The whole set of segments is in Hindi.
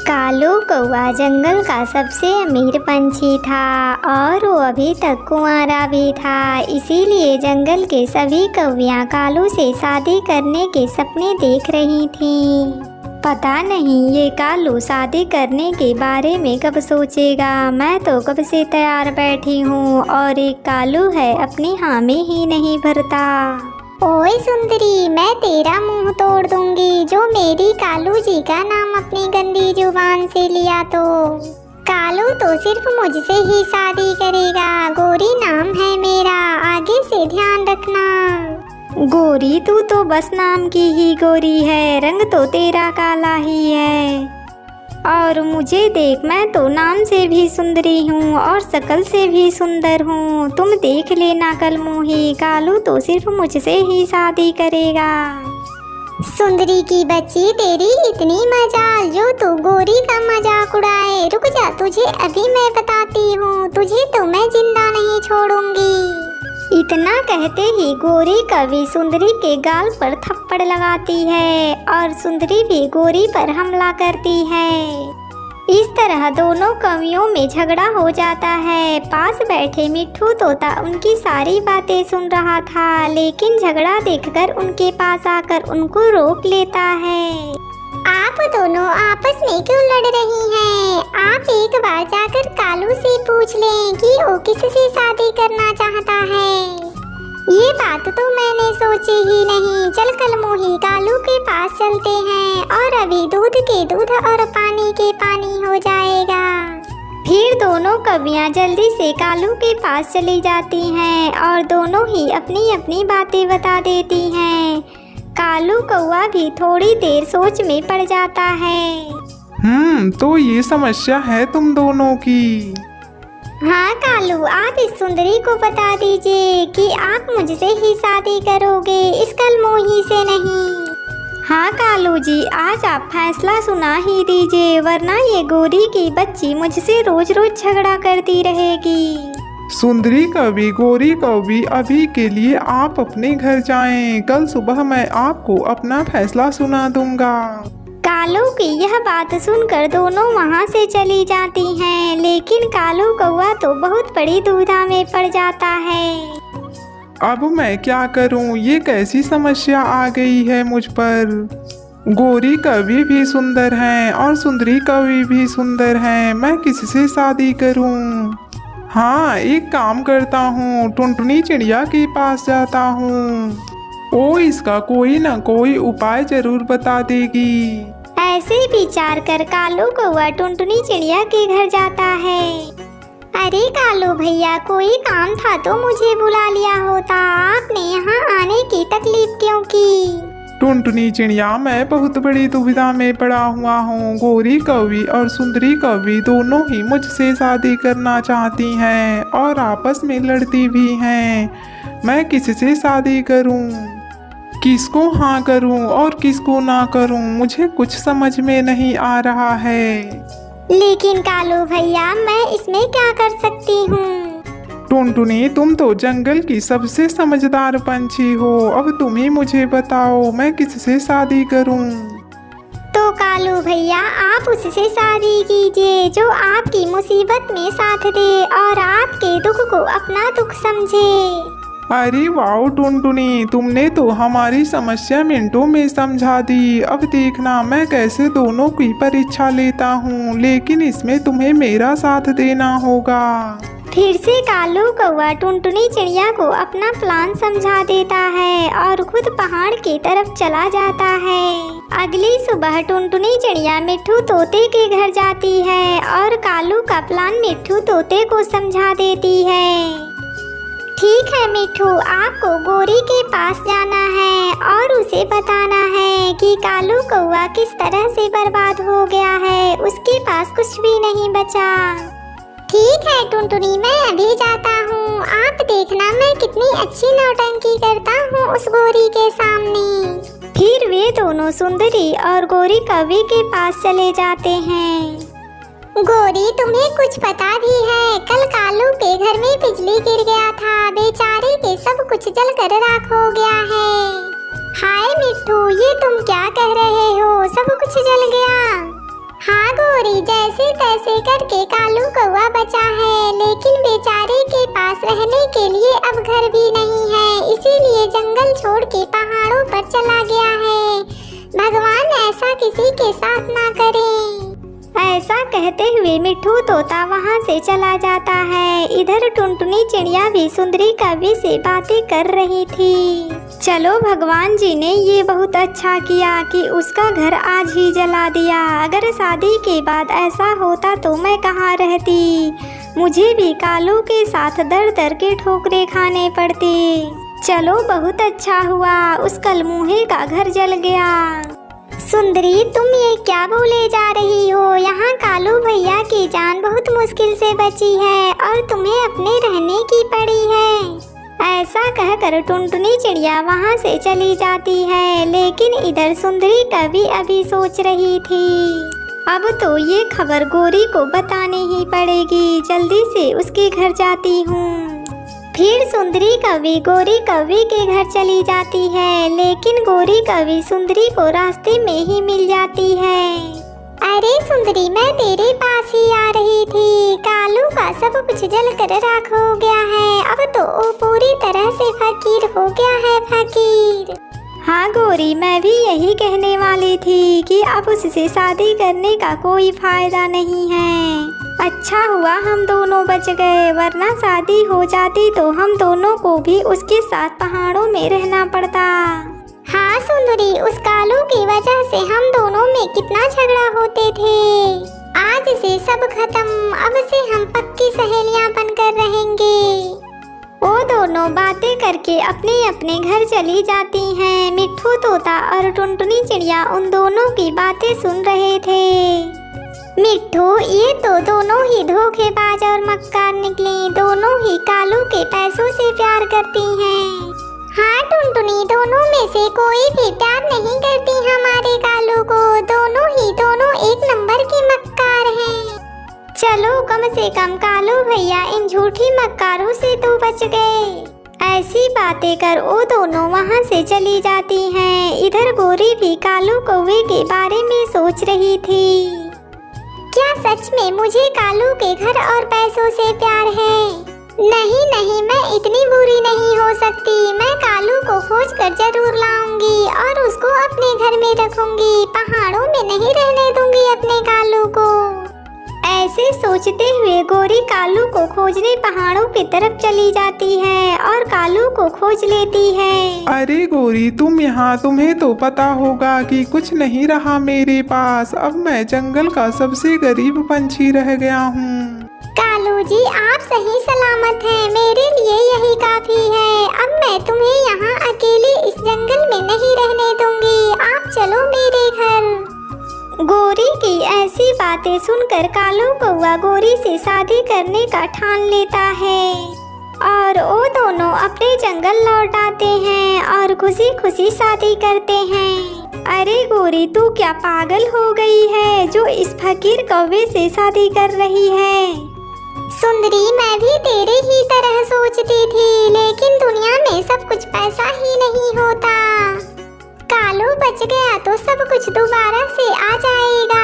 कालू कौआ जंगल का सबसे अमीर पंछी था और वो अभी तक कुंवारा भी था। इसीलिए जंगल के सभी कौवियाँ कालू से शादी करने के सपने देख रही थीं। पता नहीं ये कालू शादी करने के बारे में कब सोचेगा। मैं तो कब से तैयार बैठी हूँ और एक कालू है अपनी हामी ही नहीं भरता। ओए सुंदरी, मैं तेरा मुंह तोड़ दूंगी जो मेरी कालू जी का नाम अपनी गंदी जुबान से लिया तो। कालू तो सिर्फ मुझसे ही शादी करेगा। गोरी नाम है मेरा, आगे से ध्यान रखना। गोरी तू तो बस नाम की ही गोरी है, रंग तो तेरा काला ही है। और मुझे देख, मैं तो नाम से भी सुंदरी हूँ और शकल से भी सुंदर हूँ। तुम देख लेना कल मुही, कालू तो सिर्फ मुझसे ही शादी करेगा। सुंदरी की बच्ची, तेरी इतनी मजाल जो तू गोरी का मजाक उड़ाए। रुक जा, तुझे अभी मैं बताती हूँ, तुझे तो मैं जिंदा नहीं छोड़ूंगी। इतना कहते ही गोरी कवि सुंदरी के गाल पर थप्पड़ लगाती है और सुंदरी भी गोरी पर हमला करती है। इस तरह दोनों कवियों में झगड़ा हो जाता है। पास बैठे मिट्ठू तोता उनकी सारी बातें सुन रहा था, लेकिन झगड़ा देखकर उनके पास आकर उनको रोक लेता है। आप दोनों आपस में क्यों लड़ रही हैं? आप एक बार जाकर कालू से पूछ लें कि वो किससे शादी करना चाहता है। ये बात तो मैंने सोची ही नहीं। चल कल मोही कालू के पास चलते हैं और अभी दूध के दूध और पानी के पानी हो जाएगा। फिर दोनों कवियाँ जल्दी से कालू के पास चली जाती हैं और दोनों ही अपनी अपनी बातें बता देती हैं। कालू कौआ भी थोड़ी देर सोच में पड़ जाता है। तो ये समस्या है तुम दोनों की। हाँ कालू, आप इस सुंदरी को बता दीजिए कि आप मुझसे ही शादी करोगे, इस कल मोही से नहीं। हाँ कालू जी, आज आप फैसला सुना ही दीजिए, वरना ये गोरी की बच्ची मुझसे रोज रोज झगड़ा करती रहेगी। सुंदरी कवि, गोरी कवि, अभी के लिए आप अपने घर जाएं। कल सुबह मैं आपको अपना फैसला सुना दूंगा। कालू की यह बात सुनकर दोनों वहां से चली जाती हैं, लेकिन कालू कौआ तो बहुत बड़ी दुविधा में पड़ जाता है। अब मैं क्या करूं? ये कैसी समस्या आ गई है मुझ पर। गोरी कवि भी सुंदर हैं और सुंदरी कवि भी सुंदर हैं। मैं किससे शादी करूं? हाँ, एक काम करता हूँ, टुनटुनी चिड़िया के पास जाता हूँ। वो इसका कोई ना कोई उपाय जरूर बता देगी। ऐसे विचार कर कालू कौआ टुनटुनी चिड़िया के घर जाता है। अरे कालू भैया, कोई काम था तो मुझे बुला लिया होता, आपने यहाँ आने की तकलीफ क्यों की? टुनटुनी चिड़िया, मैं बहुत बड़ी दुविधा में पड़ा हुआ हूँ। गोरी कवि और सुंदरी कवि दोनों ही मुझसे शादी करना चाहती हैं और आपस में लड़ती भी हैं। मैं किससे शादी करूँ? किसको हाँ करूँ और किसको ना करूँ? मुझे कुछ समझ में नहीं आ रहा है। लेकिन कालू भैया, मैं इसमें क्या कर सकती हूँ? टुनटुनी, तुम तो जंगल की सबसे समझदार पंछी हो। अब तुम ही मुझे बताओ, मैं किससे शादी करूं? तो कालू भैया, आप उससे शादी कीजिए जो आपकी मुसीबत में साथ दे और आपके दुख को अपना दुख समझे। अरे वाह टुनटुनी, तुमने तो हमारी समस्या मिनटों में समझा दी। अब देखना मैं कैसे दोनों की परीक्षा लेता हूँ, लेकिन इसमें तुम्हें मेरा साथ देना होगा। फिर से कालू कौआ टुनटुनी चिड़िया को अपना प्लान समझा देता है और खुद पहाड़ की तरफ चला जाता है। अगली सुबह टुनटुनी चिड़िया मिट्ठू तोते के घर जाती है और कालू का प्लान मिट्ठू तोते को समझा देती है। ठीक है मिट्ठू, आपको गोरी के पास जाना है और उसे बताना है कि कालू कौआ किस तरह से बर्बाद हो गया है, उसके पास कुछ भी नहीं बचा। ठीक है टुनटुनी, मैं अभी जाता हूँ। आप देखना मैं कितनी अच्छी नौटंकी करता हूँ उस गोरी के सामने। फिर वे दोनों सुंदरी और गोरी कवि के पास चले जाते हैं। गोरी, तुम्हें कुछ पता भी है? कल कालू के घर में बिजली गिर गया था, बेचारे के सब कुछ जलकर राख हो गया है। हाय मिट्ठू, ये तुम क्या कह रहे हो? सब कुछ जल गया? हाँ गोरी, जैसे तैसे करके कालू कौवा बचा है, लेकिन बेचारे के पास रहने के लिए अब घर भी नहीं है, इसीलिए जंगल छोड़ के पहाड़ों पर चला गया है। भगवान ऐसा किसी के साथ ना करें। ऐसा कहते हुए मिट्ठू तोता वहाँ से चला जाता है। इधर टुनटुनी चिड़िया भी सुंदरी कवि से बातें कर रही थी। चलो, भगवान जी ने ये बहुत अच्छा किया कि उसका घर आज ही जला दिया। अगर शादी के बाद ऐसा होता तो मैं कहाँ रहती। मुझे भी कालू के साथ दर दर के ठोकरे खाने पड़ते। चलो, बहुत अच्छा हुआ उस कलमुहे का घर जल गया। सुंदरी, तुम ये क्या बोले जा रही हो? यहाँ कालू भैया की जान बहुत मुश्किल से बची है और तुम्हें अपने रहने की पड़ी है। ऐसा कहकर टुनटुनी चिड़िया वहाँ से चली जाती है। लेकिन इधर सुंदरी कवि अभी सोच रही थी, अब तो ये खबर गोरी को बतानी ही पड़ेगी। जल्दी से उसके घर जाती हूँ। फिर सुंदरी कवि गोरी कवि के घर चली जाती है। लेकिन गोरी कवि सुंदरी को रास्ते में ही मिल जाती है। अरे सुंदरी, मैं तेरे पास ही आ रही थी। कालू का सब कुछ जल कर राख हो गया है। अब तो वो पूरी तरह से फकीर हो गया है, फकीर। हाँ गोरी, मैं भी यही कहने वाली थी कि अब उससे शादी करने का कोई फायदा नहीं है। अच्छा हुआ हम दोनों बच गए, वरना शादी हो जाती तो हम दोनों को भी उसके साथ पहाड़ों में रहना पड़ता। हाँ सुंदरी, उस कालू की वजह से हम दोनों में कितना झगड़ा होते थे। आज से सब खत्म, अब से हम पक्की सहेलियां बनकर रहेंगे। वो दोनों बातें करके अपने अपने घर चली जाती हैं। मिट्ठू तोता और टुनटुनी चिड़िया उन दोनों की बातें सुन रहे थे। मिट्ठू, ये तो दोनों ही धोखेबाज और मक्कार निकली। दोनों ही कालू के पैसों से प्यार करती हैं। हाँ टुनटुनी, दोनों में से कोई भी प्यार नहीं करती हमारे कालू को। दोनों एक नंबर के मक्कार हैं। चलो, कम से कम कालू भैया इन झूठी मक्कारों से तो बच गए। ऐसी बातें कर वो दोनों वहाँ से चली जाती हैं। इधर गोरी भी कालू कौवे के बारे में सोच रही थी। क्या सच में मुझे कालू के घर और पैसों से प्यार है? नहीं, मैं इतनी बुरी नहीं हो सकती। मैं कालू को खोज कर जरूर लाऊंगी और उसको अपने घर में रखूंगी। पहाड़ों में नहीं रहने दूंगी अपने कालू को। ऐसे सोचते हुए गोरी कालू को खोजने पहाड़ों की तरफ चली जाती है और कालू को खोज लेती है। अरे गोरी, तुम यहाँ, तुम्हें तो पता होगा कि कुछ नहीं रहा मेरे पास। अब मैं जंगल का सबसे गरीब पंछी रह गया हूँ। कालू जी, आप सही सलामत हैं। मेरे लिए यही काफी है। अब मैं तुम्हें यहाँ अकेले इस जंगल में नहीं रहने दूंगी। आप चलो मेरे घर। गोरी की ऐसी बातें सुनकर कालू कौवा गोरी से शादी करने का ठान लेता है और वो दोनों अपने जंगल लौट आते हैं और खुशी खुशी शादी करते हैं। अरे गोरी, तू क्या पागल हो गई है जो इस फकीर कौवे से शादी कर रही है? सुंदरी, मैं भी तेरे ही तरह सोचती थी, लेकिन दुनिया में सब कुछ पैसा ही नहीं होता। कालू बच गया तो सब कुछ दोबारा से आ जाएगा।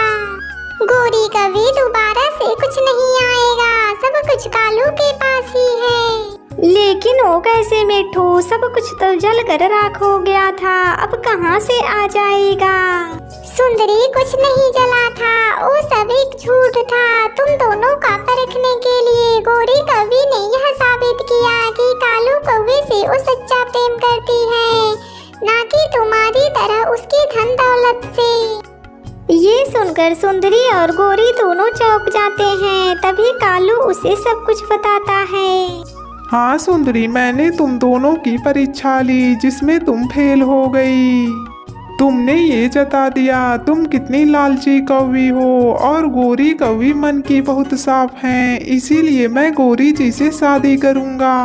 गोरी कभी दोबारा से कुछ नहीं आएगा। सब कुछ कालू के पास ही है। लेकिन वो कैसे मिट्ठू? सब कुछ तो जल कर राख हो गया था, अब कहाँ से आ जाएगा? सुंदरी, कुछ नहीं जला था, वो सब एक झूठ था। तुम दोनों का परखने के लिए गोरी कवि ने यह साबित किया कि कालू कौवे से वो सच्चा प्रेम करती है, ना कि तुम्हारी तरह उसकी धन दौलत से। ये सुनकर सुंदरी और गोरी दोनों चौंक जाते हैं। तभी कालू उसे सब कुछ बताता है। हाँ सुंदरी, मैंने तुम दोनों की परीक्षा ली जिसमें तुम फेल हो गई। तुमने ये जता दिया तुम कितनी लालची कौवी हो और गोरी कौवी मन की बहुत साफ हैं, इसीलिए मैं गोरी जी से शादी करूँगा।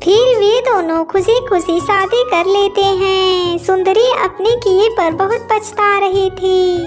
फिर वे दोनों खुशी खुशी शादी कर लेते हैं। सुंदरी अपने किए पर बहुत पछता रही थी।